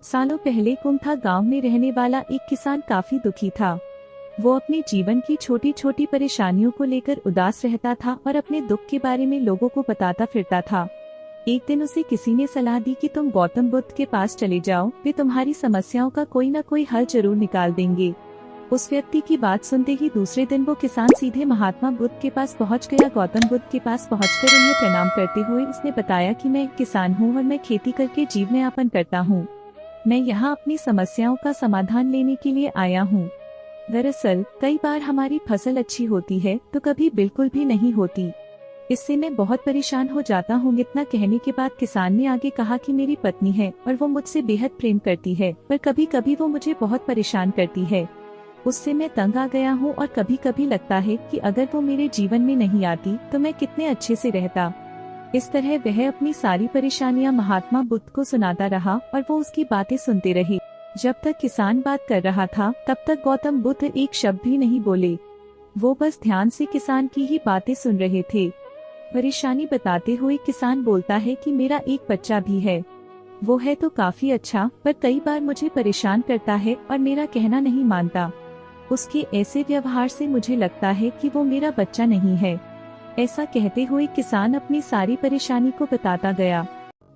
सालों पहले कुंथा गांव में रहने वाला एक किसान काफी दुखी था। वो अपने जीवन की छोटी छोटी परेशानियों को लेकर उदास रहता था और अपने दुख के बारे में लोगों को बताता फिरता था। एक दिन उसे किसी ने सलाह दी कि तुम गौतम बुद्ध के पास चले जाओ, वे तुम्हारी समस्याओं का कोई न कोई हल जरूर निकाल देंगे। उस व्यक्ति की बात सुनते ही दूसरे दिन वो किसान सीधे महात्मा बुद्ध के पास पहुंच गया। गौतम बुद्ध के पास पहुंचकर उन्हें प्रणाम करते हुए उसने बताया कि मैं एक किसान हूं और मैं खेती करके जीवन यापन करता हूं। मैं यहाँ अपनी समस्याओं का समाधान लेने के लिए आया हूँ। दरअसल कई बार हमारी फसल अच्छी होती है तो कभी बिल्कुल भी नहीं होती। इससे मैं बहुत परेशान हो जाता हूँ। इतना कहने के बाद किसान ने आगे कहा कि मेरी पत्नी है और वो मुझसे बेहद प्रेम करती है, पर कभी कभी वो मुझे बहुत परेशान करती है। उससे मैं तंग आ गया हूँ और कभी कभी लगता है कि अगर वो मेरे जीवन में नहीं आती तो मैं कितने अच्छे से रहता। इस तरह वह अपनी सारी परेशानियां महात्मा बुद्ध को सुनाता रहा और वो उसकी बातें सुनते रहे। जब तक किसान बात कर रहा था तब तक गौतम बुद्ध एक शब्द भी नहीं बोले। वो बस ध्यान से किसान की ही बातें सुन रहे थे। परेशानी बताते हुए किसान बोलता है कि मेरा एक बच्चा भी है। वो है तो काफी अच्छा, पर कई बार मुझे परेशान करता है और मेरा कहना नहीं मानता। उसके ऐसे व्यवहार से मुझे लगता है कि वो मेरा बच्चा नहीं है। ऐसा कहते हुए किसान अपनी सारी परेशानी को बताता गया।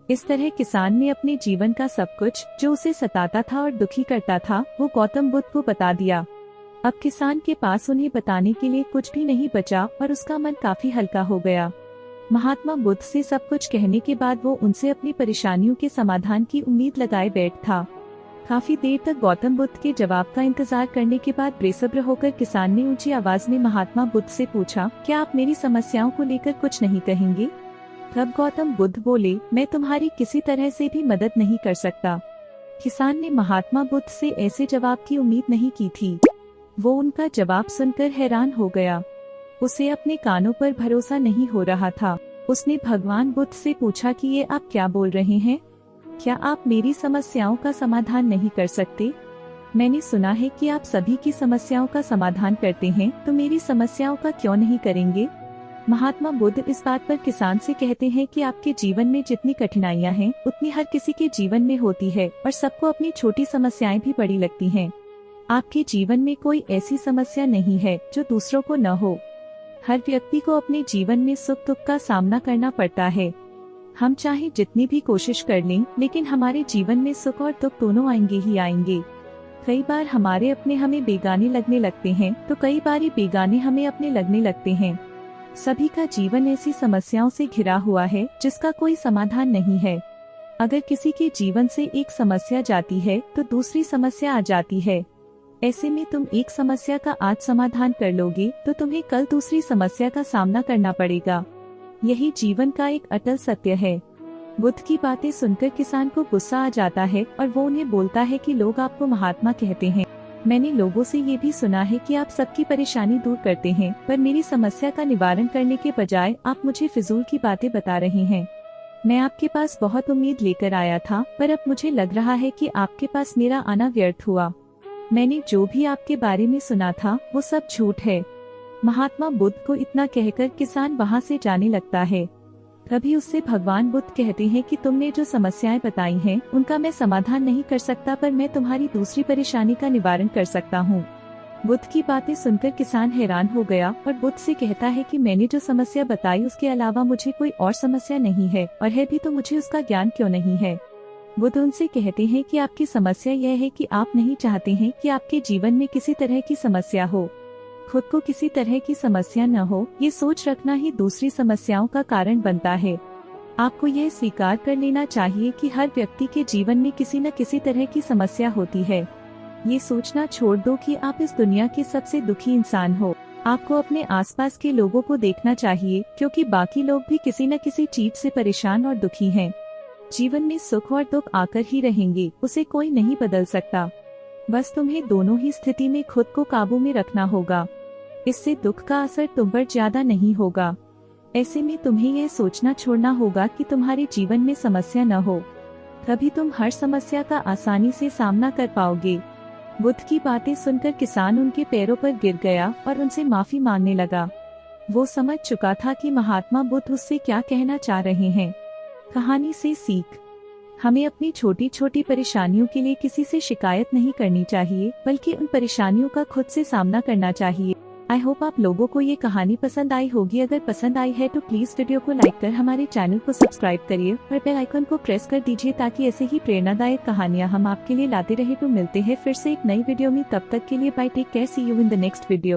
इस तरह किसान ने अपने जीवन का सब कुछ जो उसे सताता था और दुखी करता था वो गौतम बुद्ध को बता दिया। अब किसान के पास उन्हें बताने के लिए कुछ भी नहीं बचा और उसका मन काफी हल्का हो गया। महात्मा बुद्ध से सब कुछ कहने के बाद वो उनसे अपनी परेशानियों के समाधान की उम्मीद लगाए बैठ था। काफी देर तक गौतम बुद्ध के जवाब का इंतजार करने के बाद बेसब्र होकर किसान ने ऊंची आवाज में महात्मा बुद्ध से पूछा, क्या आप मेरी समस्याओं को लेकर कुछ नहीं कहेंगे? तब गौतम बुद्ध बोले, मैं तुम्हारी किसी तरह से भी मदद नहीं कर सकता। किसान ने महात्मा बुद्ध से ऐसे जवाब की उम्मीद नहीं की थी। वो उनका जवाब सुनकर हैरान हो गया। उसे अपने कानों पर भरोसा नहीं हो रहा था। उसने भगवान बुद्ध से पूछा कि ये आप क्या बोल रहे हैं? क्या आप मेरी समस्याओं का समाधान नहीं कर सकते? मैंने सुना है कि आप सभी की समस्याओं का समाधान करते हैं, तो मेरी समस्याओं का क्यों नहीं करेंगे? महात्मा बुद्ध इस बात पर किसान से कहते हैं कि आपके जीवन में जितनी कठिनाइयां हैं, उतनी हर किसी के जीवन में होती है और सबको अपनी छोटी समस्याएं भी बड़ी लगती हैं। आपके जीवन में कोई ऐसी समस्या नहीं है जो दूसरों को न हो। हर व्यक्ति को अपने जीवन में सुख दुख का सामना करना पड़ता है। हम चाहे जितनी भी कोशिश कर लें, लेकिन हमारे जीवन में सुख और दुख दोनों आएंगे ही आएंगे। कई बार हमारे अपने हमें बेगाने लगने लगते हैं, तो कई बार ये बेगाने हमें अपने लगने लगते हैं। सभी का जीवन ऐसी समस्याओं से घिरा हुआ है जिसका कोई समाधान नहीं है। अगर किसी के जीवन से एक समस्या जाती है तो दूसरी समस्या आ जाती है। ऐसे में तुम एक समस्या का आज समाधान कर लोगे तो तुम्हें कल दूसरी समस्या का सामना करना पड़ेगा। यही जीवन का एक अटल सत्य है। बुद्ध की बातें सुनकर किसान को गुस्सा आ जाता है और वो उन्हें बोलता है कि लोग आपको महात्मा कहते हैं। मैंने लोगों से ये भी सुना है कि आप सबकी परेशानी दूर करते हैं, पर मेरी समस्या का निवारण करने के बजाय आप मुझे फिजूल की बातें बता रहे हैं। मैं आपके पास बहुत उम्मीद लेकर आया था, पर अब मुझे लग रहा है कि आपके पास मेरा आना व्यर्थ हुआ। मैंने जो भी आपके बारे में सुना था वो सब झूठ है। महात्मा बुद्ध को इतना कहकर किसान वहाँ से जाने लगता है। तभी उससे भगवान बुद्ध कहते हैं कि तुमने जो समस्याएं बताई हैं, उनका मैं समाधान नहीं कर सकता, पर मैं तुम्हारी दूसरी परेशानी का निवारण कर सकता हूँ। बुद्ध की बातें सुनकर किसान हैरान हो गया और बुद्ध से कहता है कि मैंने जो समस्या बताई उसके अलावा मुझे कोई और समस्या नहीं है, और है भी तो मुझे उसका ज्ञान क्यों नहीं है? बुद्ध उनसे कहते हैं कि आपकी समस्या यह है कि आप नहीं चाहते हैं कि आपके जीवन में किसी तरह की समस्या हो। खुद को किसी तरह की समस्या न हो, ये सोच रखना ही दूसरी समस्याओं का कारण बनता है। आपको यह स्वीकार कर लेना चाहिए कि हर व्यक्ति के जीवन में किसी न किसी तरह की समस्या होती है। ये सोचना छोड़ दो कि आप इस दुनिया के सबसे दुखी इंसान हो। आपको अपने आसपास के लोगों को देखना चाहिए, क्योंकि बाकी लोग भी किसी न किसी चीज से परेशान और दुखी हैं। जीवन में सुख और दुख आकर ही रहेंगे, उसे कोई नहीं बदल सकता। बस तुम्हें दोनों ही स्थिति में खुद को काबू में रखना होगा। इससे दुख का असर तुम पर ज्यादा नहीं होगा। ऐसे में तुम्हें यह सोचना छोड़ना होगा कि तुम्हारे जीवन में समस्या न हो, तभी तुम हर समस्या का आसानी से सामना कर पाओगे। बुद्ध की बातें सुनकर किसान उनके पैरों पर गिर गया और उनसे माफी मांगने लगा। वो समझ चुका था कि महात्मा बुद्ध उससे क्या कहना चाह रहे हैं। कहानी से सीख। हमें अपनी छोटी छोटी परेशानियों के लिए किसी से शिकायत नहीं करनी चाहिए, बल्कि उन परेशानियों का खुद से सामना करना चाहिए। आई होप आप लोगों को ये कहानी पसंद आई होगी। अगर पसंद आई है तो प्लीज वीडियो को लाइक कर हमारे चैनल को सब्सक्राइब करिए और बेल आइकन को प्रेस कर दीजिए, ताकि ऐसे ही प्रेरणादायक कहानियाँ हम आपके लिए लाते रहे। तो मिलते हैं फिर से एक नई वीडियो में, तब तक के लिए bye, take care, see you in the next video.